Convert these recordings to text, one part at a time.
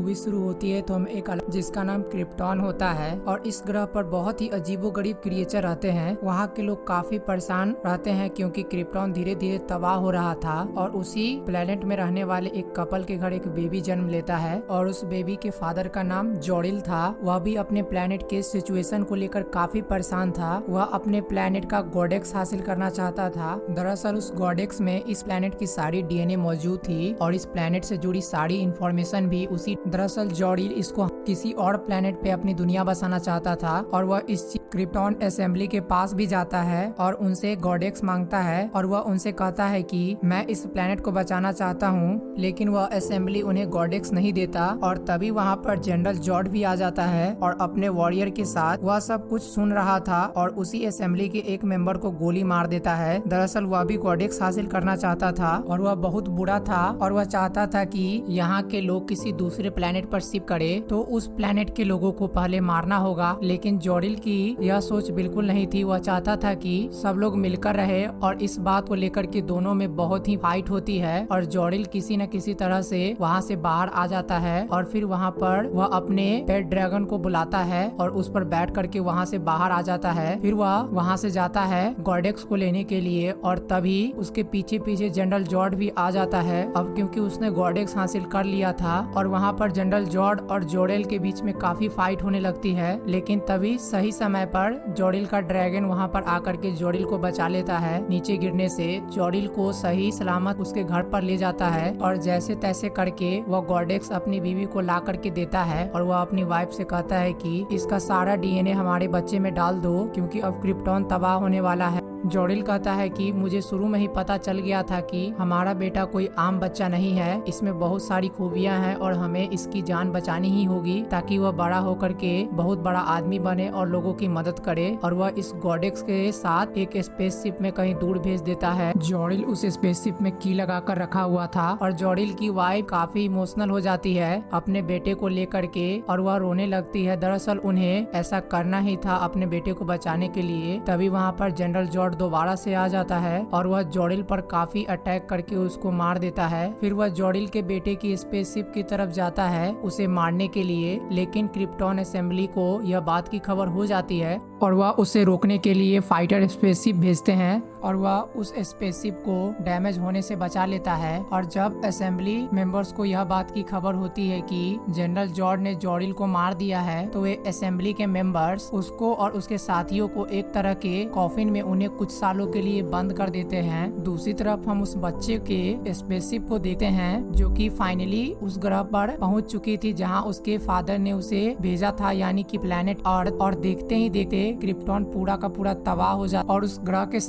Movie शुरू होती है तो हम जिसका नाम क्रिप्टॉन होता है और इस ग्रह पर बहुत ही अजीबोगरीब क्रिएचर रहते हैं। वहाँ के लोग काफी परेशान रहते हैं क्योंकि क्रिप्टॉन धीरे धीरे तबाह हो रहा था और उसी प्लेनेट में रहने वाले एक कपल के घर एक बेबी जन्म लेता है और उस बेबी के फादर का नाम जोडिल था। वह भी अपने प्लेनेट के सिचुएशन को लेकर काफी परेशान था। वह अपने प्लेनेट का गॉडेक्स हासिल करना चाहता था। दरअसल उस गॉडेक्स में इस प्लेनेट की सारी डीएनए मौजूद थी और इस प्लेनेट से जुड़ी सारी इंफॉर्मेशन भी उसी। दरअसल जोडिल इसको किसी और प्लेनेट पे अपनी दुनिया बसाना चाहता था और वह इस क्रिप्टॉन असेंबली के पास भी जाता है और उनसे गॉडेक्स मांगता है और वह उनसे कहता है कि मैं इस प्लेनेट को बचाना चाहता हूँ, लेकिन वह असेंबली उन्हें गॉडेक्स नहीं देता। और तभी वहाँ पर जनरल जॉर्ड भी आ जाता है और अपने वॉरियर के साथ वह सब कुछ सुन रहा था और उसी असेंबली के एक मेंबर को गोली मार देता है। दरअसल वह भी गॉडेक्स हासिल करना चाहता था और वह बहुत बुरा था और वह चाहता था कि यहाँ के लोग किसी दूसरे प्लेनेट पर शिप करे तो उस प्लेनेट के लोगों को पहले मारना होगा। लेकिन जोडिल की यह सोच बिल्कुल नहीं थी। वह चाहता था कि सब लोग मिलकर रहे और इस बात को लेकर के दोनों में बहुत ही फाइट होती है और जोडिल किसी न किसी तरह से वहाँ से बाहर आ जाता है और फिर वहाँ पर वह अपने पेट ड्रैगन को बुलाता है और उस पर बैठ करके वहाँ से बाहर आ जाता है। फिर वह वहाँ से जाता है गॉडेक्स को लेने के लिए और तभी उसके पीछे पीछे जनरल जॉर्ड भी आ जाता है। अब क्योंकि उसने गॉडेक्स हासिल कर लिया था और वहाँ पर जनरल जॉर्ड और जोडिल के बीच में काफी फाइट होने लगती है। लेकिन तभी सही समय पर जोडिल का ड्रैगन वहाँ पर आकर के जोडिल को बचा लेता है नीचे गिरने से। जोडिल को सही सलामत उसके घर पर ले जाता है और जैसे तैसे करके वह गॉडेक्स अपनी बीवी को ला करके देता है और वह अपनी वाइफ से कहता है कि इसका सारा डीएनए हमारे बच्चे में डाल दो क्योंकि अब क्रिप्टॉन तबाह होने वाला है। जोडिल कहता है कि मुझे शुरू में ही पता चल गया था कि हमारा बेटा कोई आम बच्चा नहीं है, इसमें बहुत सारी खूबियां हैं और हमें इसकी जान बचानी ही होगी ताकि वह बड़ा होकर के बहुत बड़ा आदमी बने और लोगों की मदद करे। और वह इस गॉडेक्स के साथ एक स्पेसशिप में कहीं दूर भेज देता है। जोडिल उस स्पेसशिप में की लगा कर रखा हुआ था और जोडिल की वाइफ काफी इमोशनल हो जाती है अपने बेटे को लेकर के और वह रोने लगती है। दरअसल उन्हें ऐसा करना ही था अपने बेटे को बचाने के लिए। तभी वहाँ पर जनरल जॉर्ड दोबारा से आ जाता है और वह जोडिल पर काफी अटैक करके उसको मार देता है। फिर वह जोडिल के बेटे की स्पेसशिप की तरफ जाता है उसे मारने के लिए, लेकिन क्रिप्टॉन असेंबली को यह बात की खबर हो जाती है और वह उसे रोकने के लिए फाइटर स्पेसशिप भेजते हैं और वह उस स्पेसशिप को डैमेज होने से बचा लेता है। और जब असेंबली मेंबर्स को यह बात की खबर होती है कि जनरल जॉर्ड ने जोडिल को मार दिया है तो वे असेंबली के मेंबर्स उसको और उसके साथियों को एक तरह के कॉफिन में उन्हें कुछ सालों के लिए बंद कर देते हैं। दूसरी तरफ हम उस बच्चे के स्पेसशिप को देखते हैं जो कि फाइनली उस ग्रह पर पहुंच चुकी थी जहां उसके फादर ने उसे भेजा था, यानी कि प्लेनेट अर्थ। और देखते ही देखते क्रिप्टॉन पूरा का पूरा तबाह हो जाता और उस ग्रह के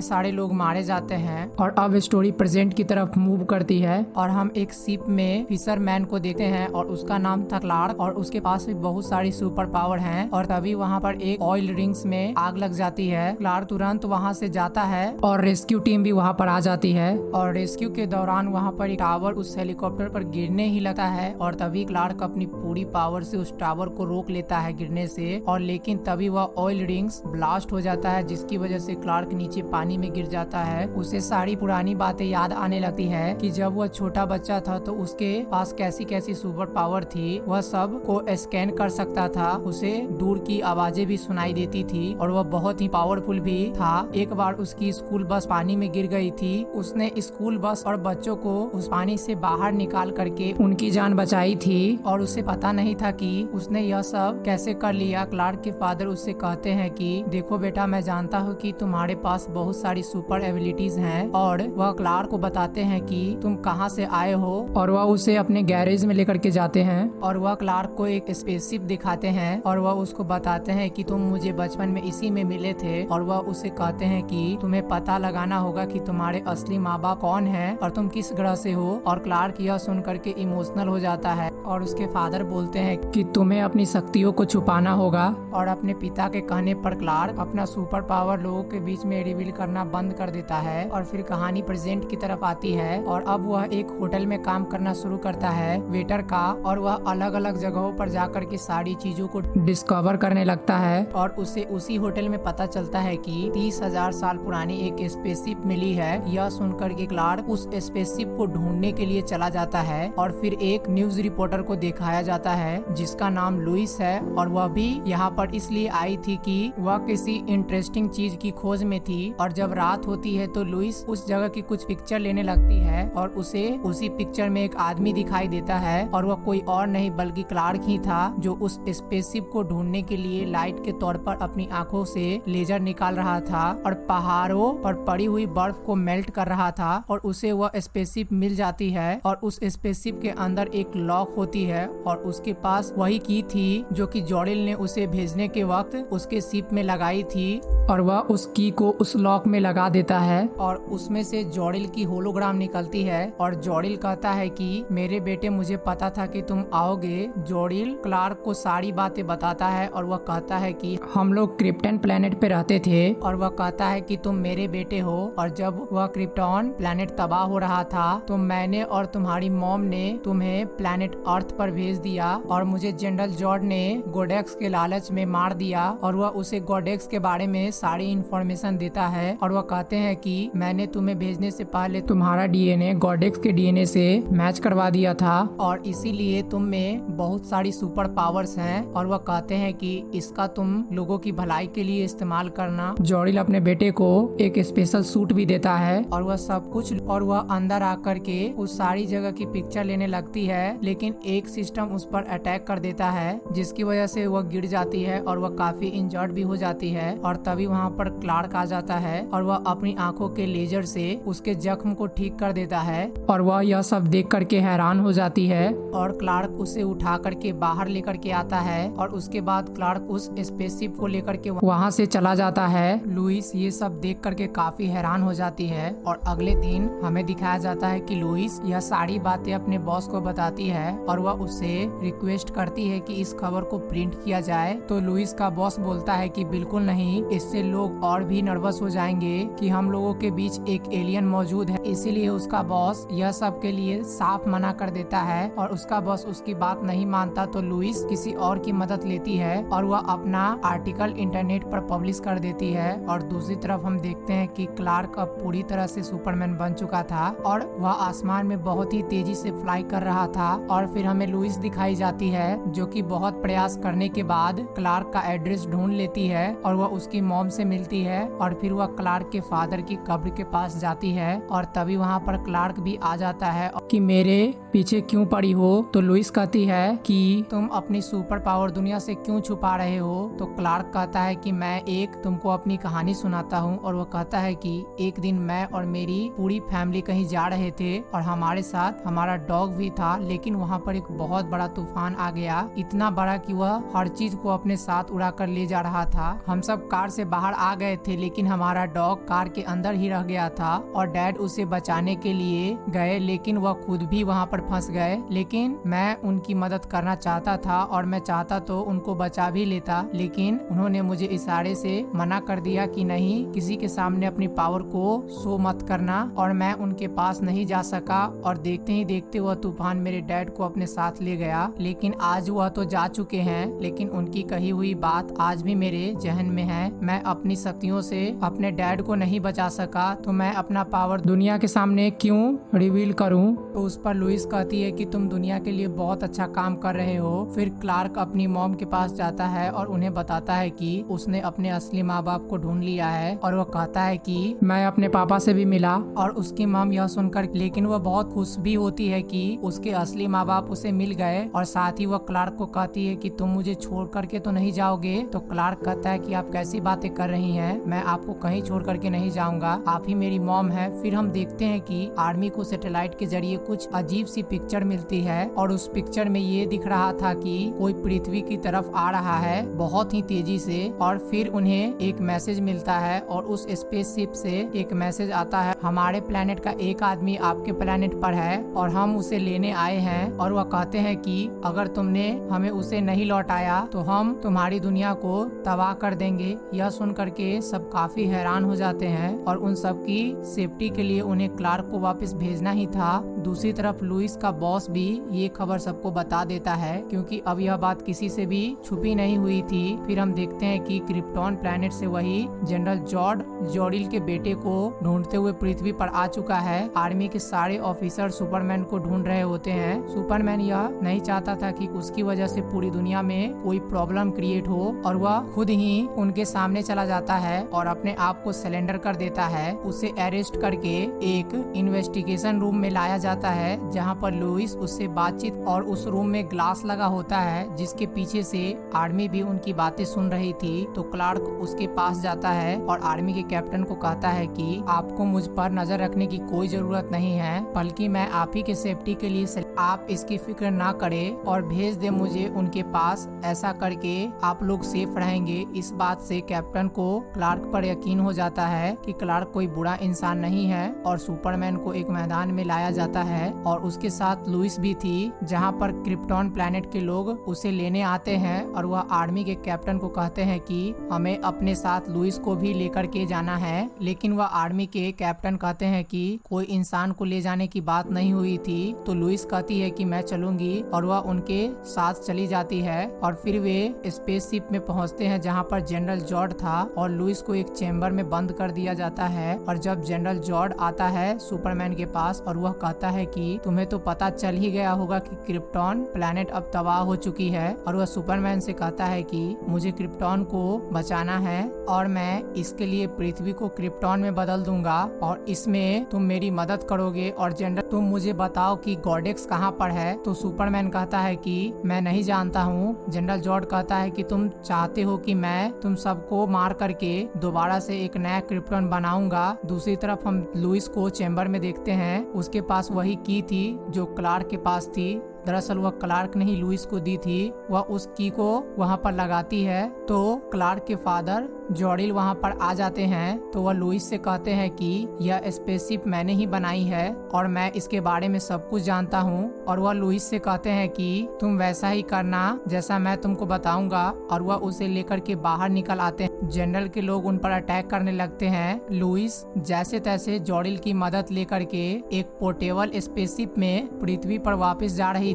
सारे लोग मारे जाते हैं। और अब स्टोरी प्रेजेंट की तरफ मूव करती है और हम एक शिप में फिशरमैन को देखते हैं और उसका नाम था क्लार्क और उसके पास भी बहुत सारी सुपर पावर हैं। और तभी वहाँ पर एक ऑयल रिंग्स में आग लग जाती है। क्लार्क तुरंत वहाँ से जाता है और रेस्क्यू टीम भी वहाँ पर आ जाती है और रेस्क्यू के दौरान वहाँ पर एक टावर उस हेलीकॉप्टर पर गिरने ही लगता है और तभी क्लार्क अपनी पूरी पावर से उस टावर को रोक लेता है गिरने से। और लेकिन तभी वह ऑयल रिंग्स ब्लास्ट हो जाता है जिसकी वजह से क्लार्क नीचे पानी में गिर जाता है। उसे सारी पुरानी बातें याद आने लगती है कि जब वह छोटा बच्चा था तो उसके पास कैसी कैसी सुपर पावर थी। वह सब को स्कैन कर सकता था, उसे दूर की आवाजें भी सुनाई देती थी और वह बहुत ही पावरफुल भी था। एक बार उसकी स्कूल बस पानी में गिर गई थी। उसने स्कूल बस और बच्चों को उस पानी से बाहर निकाल करके उनकी जान बचाई थी और उसे पता नहीं था कि उसने यह सब कैसे कर लिया। क्लार्क के फादर उससे कहते हैं कि देखो बेटा, मैं जानता हूँ कि तुम्हारे पास बहुत सारी सुपर एबिलिटीज हैं। और वह क्लार्क को बताते हैं कि तुम कहाँ से आए हो और वह उसे अपने गैरेज में लेकर के जाते हैं और वह क्लार्क को एक स्पेसशिप दिखाते हैं और वह उसको बताते हैं कि तुम मुझे बचपन में इसी में मिले थे। और वह उसे कहते हैं कि तुम्हें पता लगाना होगा कि तुम्हारे असली माँ बाप कौन है और तुम किस ग्रह से हो। और क्लार्क यह सुन करके इमोशनल हो जाता है और उसके फादर बोलते हैं कि तुम्हें अपनी शक्तियों को छुपाना होगा। और अपने पिता के कहने पर क्लार्क अपना सुपर पावर लोगों के बीच में रिवील करना करना बंद कर देता है और फिर कहानी प्रेजेंट की तरफ आती है और अब वह एक होटल में काम करना शुरू करता है वेटर का, और वह अलग अलग जगहों पर जाकर के सारी चीजों को डिस्कवर करने लगता है और उसे उसी होटल में पता चलता है कि 30,000 साल पुरानी एक स्पेसशिप मिली है। यह सुनकर के क्लार्क उस स्पेसशिप को ढूंढने के लिए चला जाता है और फिर एक न्यूज रिपोर्टर को दिखाया जाता है जिसका नाम लुइस है और वह भी यहाँ पर इसलिए आई थी कि वह किसी इंटरेस्टिंग चीज की खोज में थी। और जब रात होती है तो लुइस उस जगह की कुछ पिक्चर लेने लगती है और उसे उसी पिक्चर में एक आदमी दिखाई देता है और वह कोई और नहीं बल्कि क्लार्क ही था जो उस स्पेसशिप को ढूंढने के लिए लाइट के तौर पर अपनी आंखों से लेजर निकाल रहा था और पहाड़ों पर पड़ी हुई बर्फ को मेल्ट कर रहा था और उसे वह स्पेसशिप मिल जाती है और उस स्पेसशिप के अंदर एक लॉक होती है और उसके पास वही की थी जो कि जॉडिल ने उसे भेजने के वक्त उसके शिप में लगाई थी और वह उस की को उस लॉक में लगा देता है और उसमें से जॉडिल की होलोग्राम निकलती है और जॉडिल कहता है कि मेरे बेटे मुझे पता था कि तुम आओगे। जॉडिल क्लार्क को सारी बातें बताता है और वह कहता है कि हम लोग क्रिप्टन प्लेनेट पे रहते थे और वह कहता है कि तुम मेरे बेटे हो और जब वह क्रिप्टन प्लेनेट तबाह हो रहा था तो मैंने और तुम्हारी मॉम ने तुम्हें प्लेनेट अर्थ पर भेज दिया और मुझे जनरल जॉर्ड ने गोडेक्स के लालच में मार दिया और वह उसे गोडेक्स के बारे में सारी इंफॉर्मेशन देता है और वह कहते हैं कि मैंने तुम्हें भेजने से पहले तुम्हारा डीएनए गोडेक्स के डीएनए से मैच करवा दिया था और इसीलिए तुम में बहुत सारी सुपर पावर्स हैं और वह कहते हैं कि इसका तुम लोगों की भलाई के लिए इस्तेमाल करना। जॉडिल अपने बेटे को एक स्पेशल सूट भी देता है और वह सब कुछ और वह अंदर आकर के उस सारी जगह की पिक्चर लेने लगती है लेकिन एक सिस्टम उस पर अटैक कर देता है जिसकी वजह से वह गिर जाती है और वह काफी इंजर्ड भी हो जाती है और तभी वहाँ पर क्लार्क आ जाता है और वह अपनी आंखों के लेजर से उसके जख्म को ठीक कर देता है और वह यह सब देख करके हैरान हो जाती है और क्लार्क उसे उठा करके बाहर लेकर के आता है और उसके बाद क्लार्क उस स्पेसशिप को लेकर के वहाँ से चला जाता है। लुइस ये सब देख करके काफी हैरान हो जाती है और अगले दिन हमें दिखाया जाता है कि लुइस यह सारी बातें अपने बॉस को बताती है और वह उससे रिक्वेस्ट करती है कि इस खबर को प्रिंट किया जाए। तो लुइस का बॉस बोलता है कि बिल्कुल नहीं, इससे लोग और भी नर्वस हो जाएंगे कि हम लोगों के बीच एक एलियन मौजूद है। इसीलिए उसका बॉस यह सब के लिए साफ मना कर देता है और उसका बॉस उसकी बात नहीं मानता तो लुइस किसी और की मदद लेती है और वह अपना आर्टिकल इंटरनेट पर पब्लिश कर देती है। और दूसरी तरफ हम देखते हैं कि क्लार्क अब पूरी तरह से सुपरमैन बन चुका था और वह आसमान में बहुत ही तेजी से फ्लाई कर रहा था। और फिर हमें लुइस दिखाई जाती है जो कि बहुत प्रयास करने के बाद क्लार्क का एड्रेस ढूंढ लेती है और वह उसकी मॉम से मिलती है और फिर वह क्लार्क के फादर की कब्र के पास जाती है और तभी वहाँ पर क्लार्क भी आ जाता है कि मेरे पीछे क्यों पड़ी हो। तो लुइस कहती है कि तुम अपनी सुपर पावर दुनिया से क्यों छुपा रहे हो। तो क्लार्क कहता है कि मैं एक तुमको अपनी कहानी सुनाता हूँ और वह कहता है कि एक दिन मैं और मेरी पूरी फैमिली कहीं जा रहे थे और हमारे साथ हमारा डॉग भी था, लेकिन वहाँ पर एक बहुत बड़ा तूफान आ गया, इतना बड़ा कि वह हर चीज को अपने साथ उड़ा कर ले जा रहा था। हम सब कार से बाहर आ गए थे लेकिन हमारा डॉग कार के अंदर ही रह गया था और डैड उसे बचाने के लिए गए लेकिन वह खुद भी वहाँ पर फंस गए। लेकिन मैं उनकी मदद करना चाहता था और मैं चाहता तो उनको बचा भी लेता, लेकिन उन्होंने मुझे इशारे से मना कर दिया कि नहीं, किसी के सामने अपनी पावर को शो मत करना। और मैं उनके पास नहीं जा सका और देखते ही देखते वह तूफान मेरे डैड को अपने साथ ले गया। लेकिन आज वह तो जा चुके हैं लेकिन उनकी कही हुई बात आज भी मेरे जहन में है। मैं अपनी शक्तियों से अपने डैड को नहीं बचा सका तो मैं अपना पावर दुनिया के सामने क्यों रिवील करूं। तो उस पर लुइस कहती है कि तुम दुनिया के लिए बहुत अच्छा काम कर रहे हो। फिर क्लार्क अपनी मॉम के पास जाता है और उन्हें बताता है कि उसने अपने असली माँ बाप को ढूंढ लिया है और वह कहता है कि मैं अपने पापा से भी मिला। और उसकी मॉम यह सुनकर लेकिन वह बहुत खुश भी होती है कि उसके असली माँ बाप उसे मिल गए और साथ ही वह क्लार्क को कहती है कि तुम मुझे छोड़ करके तो नहीं जाओगे। तो क्लार्क कहता है कि आप कैसी बातें कर रही हैं, मैं आपको कहीं छोड़ करके नहीं जाऊंगा, आप ही मेरी मॉम है। फिर हम देखते हैं कि आर्मी को सैटेलाइट के जरिए लिए कुछ अजीब सी पिक्चर मिलती है और उस पिक्चर में ये दिख रहा था कि कोई पृथ्वी की तरफ आ रहा है बहुत ही तेजी से। और फिर उन्हें एक मैसेज मिलता है और उस स्पेसशिप से एक मैसेज आता है, हमारे प्लेनेट का एक आदमी आपके प्लेनेट पर है और हम उसे लेने आए हैं। और वह कहते हैं कि अगर तुमने हमें उसे नहीं लौटाया तो हम तुम्हारी दुनिया को तबाह कर देंगे। यह सुन करके सब काफी हैरान हो जाते हैं और उन सब की सेफ्टी के लिए उन्हें क्लार्क को वापस भेजना ही था। दूसरी तरफ लुइस का बॉस भी ये खबर सबको बता देता है, क्योंकि अब यह बात किसी से भी छुपी नहीं हुई थी। फिर हम देखते हैं कि क्रिप्टॉन प्लेनेट से वही जनरल जॉर्ड जॉडिल के बेटे को ढूंढते हुए पृथ्वी पर आ चुका है। आर्मी के सारे ऑफिसर सुपरमैन को ढूंढ रहे होते हैं। सुपरमैन यह नहीं चाहता था कि उसकी वजह से पूरी दुनिया में कोई प्रॉब्लम क्रिएट हो और वह खुद ही उनके सामने चला जाता है और अपने आप को सरेंडर कर देता है। उसे अरेस्ट करके एक इन्वेस्टिगेशन रूम में लाया जाता है, जहां पर लुइस उससे बातचीत और उस रूम में ग्लास लगा होता है जिसके पीछे से आर्मी भी उनकी बातें सुन रही थी। तो क्लार्क उसके पास जाता है और आर्मी के कैप्टन को कहता है कि आपको मुझ पर नजर रखने की कोई जरूरत नहीं है, बल्कि मैं आप ही के सेफ्टी के लिए आप इसकी फिक्र ना करें और भेज दे मुझे उनके पास। ऐसा करके आप लोग सेफ रहेंगे। इस बात से कैप्टन को क्लार्क पर यकीन हो जाता है कि क्लार्क कोई बुरा इंसान नहीं है और सुपरमैन को एक मैदान में लाया जाता है और उसके साथ लुइस भी थी, जहां पर क्रिप्टॉन प्लेनेट के लोग उसे लेने आते हैं और वह आर्मी के कैप्टन को कहते हैं कि हमें अपने साथ लुइस को भी लेकर के जाना है। लेकिन वह आर्मी के कैप्टन कहते हैं कि कोई इंसान को ले जाने की बात नहीं हुई थी। तो लुइस कहती है कि मैं चलूंगी और वह उनके साथ चली जाती है और फिर वे स्पेसशिप में पहुंचते हैं जहां पर जनरल जॉर्ड था और लुइस को एक चेम्बर में बंद कर दिया जाता है। और जब जनरल जॉर्ड आता है सुपरमैन के पास और वह कहता है कि तुम्हें तो पता चल ही गया होगा कि क्रिप्टॉन प्लेनेट अब तबाह हो चुकी है, और वह सुपरमैन से कहता है कि मुझे क्रिप्टॉन को बचाना है और मैं इसके लिए पृथ्वी को क्रिप्टॉन में बदल दूंगा और इसमें तुम मेरी मदद करोगे। और जनरल तुम मुझे बताओ कि गॉडेक्स कहाँ पर है। तो सुपरमैन कहता है कि मैं नहीं जानता हूँ। जनरल जॉर्ड कहता है कि तुम चाहते हो कि मैं तुम सबको मार करके दोबारा से एक नया क्रिप्टॉन बनाऊंगा। दूसरी तरफ हम लुइस को चेम्बर में देखते हैं, उसके पास वही की थी जो क्लार्क के पास थी। दरअसल वह क्लार्क ने ही लुइस को दी थी। वह उस की को वहाँ पर लगाती है तो क्लार्क के फादर जॉडिल वहाँ पर आ जाते हैं। तो वह लुइस से कहते हैं कि यह स्पेसशिप मैंने ही बनाई है और मैं इसके बारे में सब कुछ जानता हूँ। और वह लुइस से कहते हैं कि तुम वैसा ही करना जैसा मैं तुमको बताऊंगा। और वह उसे लेकर के बाहर निकल आते हैं। जनरल के लोग उन पर अटैक करने लगते हैं। लुइस जैसे तैसे जॉडिल की मदद लेकर के एक पोर्टेबल स्पेसशिप में पृथ्वी पर वापस जा रही थी।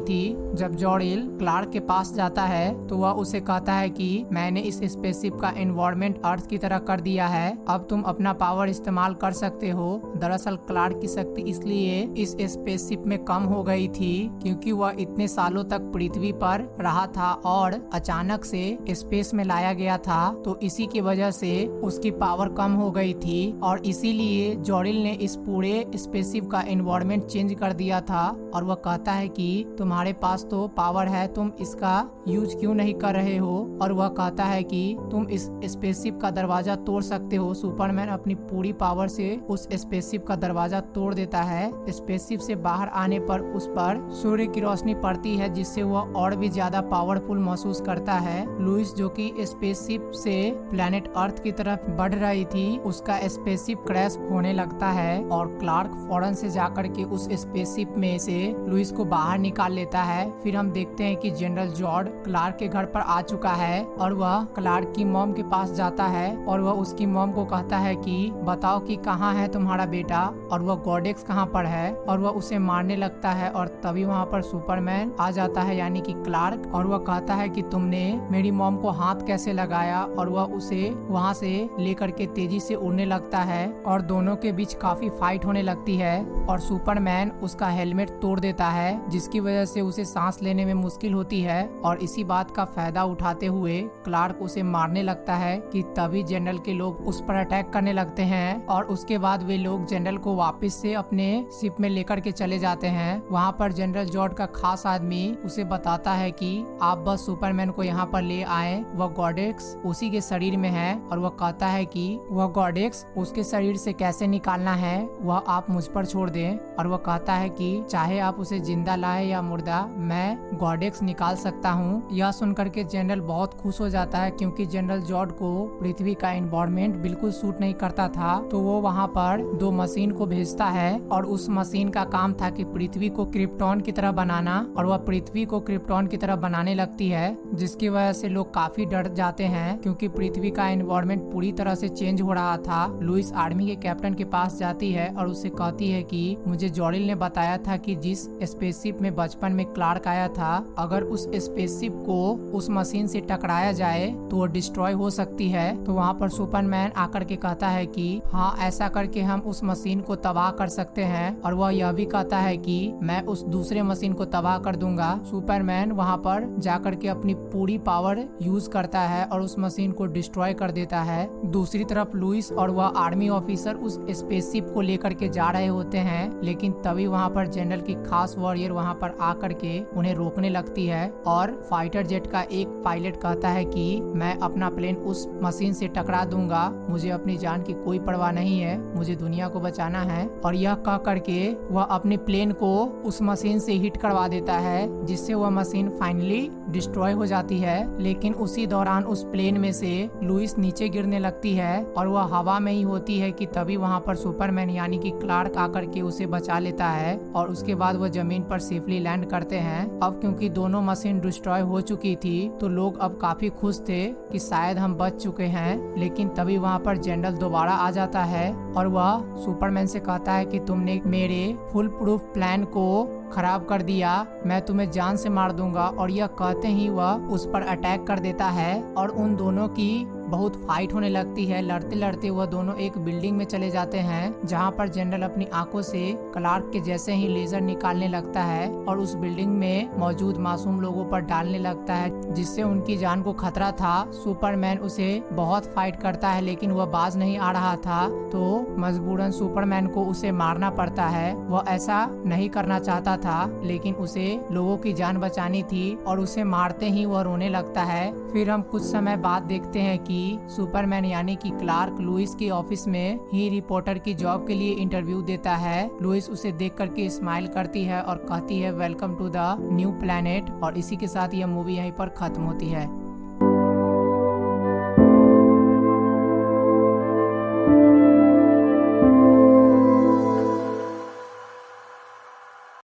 जब जॉडिल क्लार्क के पास जाता है तो वह उसे कहता है कि मैंने इस स्पेसशिप का एनवायरनमेंट अर्थ की तरह कर दिया है, अब तुम अपना पावर इस्तेमाल कर सकते हो। दरअसल क्लार्क की शक्ति इसलिए इस स्पेसशिप में कम हो गई थी क्योंकि वह इतने सालों तक पृथ्वी पर रहा था और अचानक से स्पेस में लाया गया था, तो इसी की वजह से उसकी पावर कम हो गई थी और इसीलिए जॉडिल ने इस पूरे स्पेसशिप का एनवायरनमेंट चेंज कर दिया था। और वह कहता है कि तुम्हारे पास तो पावर है, तुम इसका यूज क्यों नहीं कर रहे हो। और वह कहता है कि तुम इस स्पेसशिप का दरवाजा तोड़ सकते हो। सुपरमैन अपनी पूरी पावर से उस स्पेसशिप का दरवाजा तोड़ देता है। स्पेसशिप से बाहर आने पर उस पर सूर्य की रोशनी पड़ती है जिससे वह और भी ज्यादा पावरफुल महसूस करता है। लुइस जो कि स्पेसशिप से प्लेनेट अर्थ की तरफ बढ़ रही थी, उसका स्पेसशिप क्रैश होने लगता है और क्लार्क फौरन से जाकर के उस स्पेसशिप में से लुइस को बाहर निकाल लेता है। फिर हम देखते हैं कि जनरल जॉर्ड क्लार्क के घर पर आ चुका है और वह क्लार्क की मॉम के पास जाता है और वह उसकी मॉम को कहता है कि बताओ कि कहाँ है तुम्हारा बेटा और वह गॉडेक्स कहाँ पर है। और वह उसे मारने लगता है और तभी वहाँ पर सुपरमैन आ जाता है यानी कि क्लार्क, और वह कहता है कि तुमने मेरी मॉम को हाथ कैसे लगाया। और वह उसे वहाँ से लेकर के तेजी से उड़ने लगता है और दोनों के बीच काफी फाइट होने लगती है और सुपरमैन उसका हेलमेट तोड़ देता है जिसकी वजह से उसे सांस लेने में मुश्किल होती है। और इसी बात का फायदा उठाते हुए क्लार्क उसे मारने लगता है कि तभी जनरल के लोग उस पर अटैक करने लगते हैं और उसके बाद वे लोग जनरल को वापस से अपने शिप में लेकर के चले जाते हैं। वहाँ पर जनरल जॉर्ड का खास आदमी उसे बताता है कि आप बस सुपरमैन को यहाँ पर ले आए, वह गॉडेक्स उसी के शरीर में है। और वह कहता है कि वह गॉडेक्स उसके शरीर से कैसे निकालना है वह आप मुझ पर छोड़ दें। और वह कहता है कि चाहे आप उसे जिंदा लाए या मुर्दा, मैं गॉडेक्स निकाल सकता हूँ। यह सुनकर के जनरल बहुत खुश हो जाता है क्योंकि जनरल जॉर्ड को पृथ्वी का एनवायरनमेंट बिल्कुल सूट नहीं करता था। तो वो वहाँ पर 2 मशीन को भेजता है और उस मशीन का काम था कि पृथ्वी को क्रिप्टॉन की तरह बनाना। और वह पृथ्वी को क्रिप्टॉन की तरह बनाने लगती है, जिसकी वजह से लोग काफी डर जाते हैं क्योंकि पृथ्वी का एनवायरनमेंट पूरी तरह से चेंज हो रहा था। लुइस आर्मी के कैप्टन के पास जाती है और उसे कहती है कि मुझे जॉरिल ने बताया था कि जिस स्पेसशिप में बचपन में क्लार्क आया था, अगर उस स्पेसशिप को उस मशीन से टकराया जाए तो वो डिस्ट्रॉय हो सकती है। तो वहाँ पर सुपरमैन आकर के कहता है कि हाँ, ऐसा करके हम उस मशीन को तबाह कर सकते हैं। और वह यह भी कहता है कि मैं उस दूसरे मशीन को तबाह कर दूंगा। सुपरमैन वहाँ पर जाकर के अपनी पूरी पावर यूज करता है और उस मशीन को डिस्ट्रॉय कर देता है। दूसरी तरफ लुइस और वह आर्मी ऑफिसर उस स्पेसशिप को लेकर के जा रहे होते हैं, लेकिन तभी वहाँ पर जनरल की खास वॉरियर वहाँ पर आकर के उन्हें रोकने लगती है। और फाइटर जेट का एक पायलट कहता है कि मैं अपना प्लेन उस मशीन से टकरा दूंगा, मुझे अपनी जान की कोई परवाह नहीं है, मुझे दुनिया को बचाना है। और यह कह करके वह अपने प्लेन को उस मशीन से हिट करवा देता है, जिससे वह मशीन फाइनली डिस्ट्रॉय हो जाती है। लेकिन उसी दौरान उस प्लेन में से लुइस नीचे गिरने लगती है और वह हवा में ही होती है कि तभी वहाँ पर सुपरमैन यानी कि क्लार्क आकर के उसे बचा लेता है और उसके बाद वह जमीन पर सेफली लैंड करते हैं। अब क्योंकि दोनों मशीन डिस्ट्रॉय हो चुकी थी तो लोग अब काफी खुश थे कि शायद हम बच चुके हैं। लेकिन तभी वहाँ पर जनरल दोबारा आ जाता है और वह सुपरमैन से कहता है कि तुमने मेरे फुल प्रूफ प्लान को खराब कर दिया, मैं तुम्हें जान से मार दूंगा। और यह कहते ही वह उस पर अटैक कर देता है और उन दोनों की बहुत फाइट होने लगती है। लड़ते लड़ते वह दोनों एक बिल्डिंग में चले जाते हैं, जहां पर जनरल अपनी आंखों से क्लार्क के जैसे ही लेजर निकालने लगता है और उस बिल्डिंग में मौजूद मासूम लोगों पर डालने लगता है, जिससे उनकी जान को खतरा था। सुपरमैन उसे बहुत फाइट करता है लेकिन वह बाज नहीं आ रहा था, तो मजबूरन सुपरमैन को उसे मारना पड़ता है। वह ऐसा नहीं करना चाहता था लेकिन उसे लोगों की जान बचानी थी और उसे मारते ही वह रोने लगता है। फिर हम कुछ समय बाद देखते हैं कि सुपरमैन यानी कि क्लार्क लुइस के ऑफिस में ही रिपोर्टर की जॉब के लिए इंटरव्यू देता है। लुइस उसे देख करके स्माइल करती है और कहती है welcome to the new planet. और इसी के साथ यह मूवी यहीं पर खत्म होती है।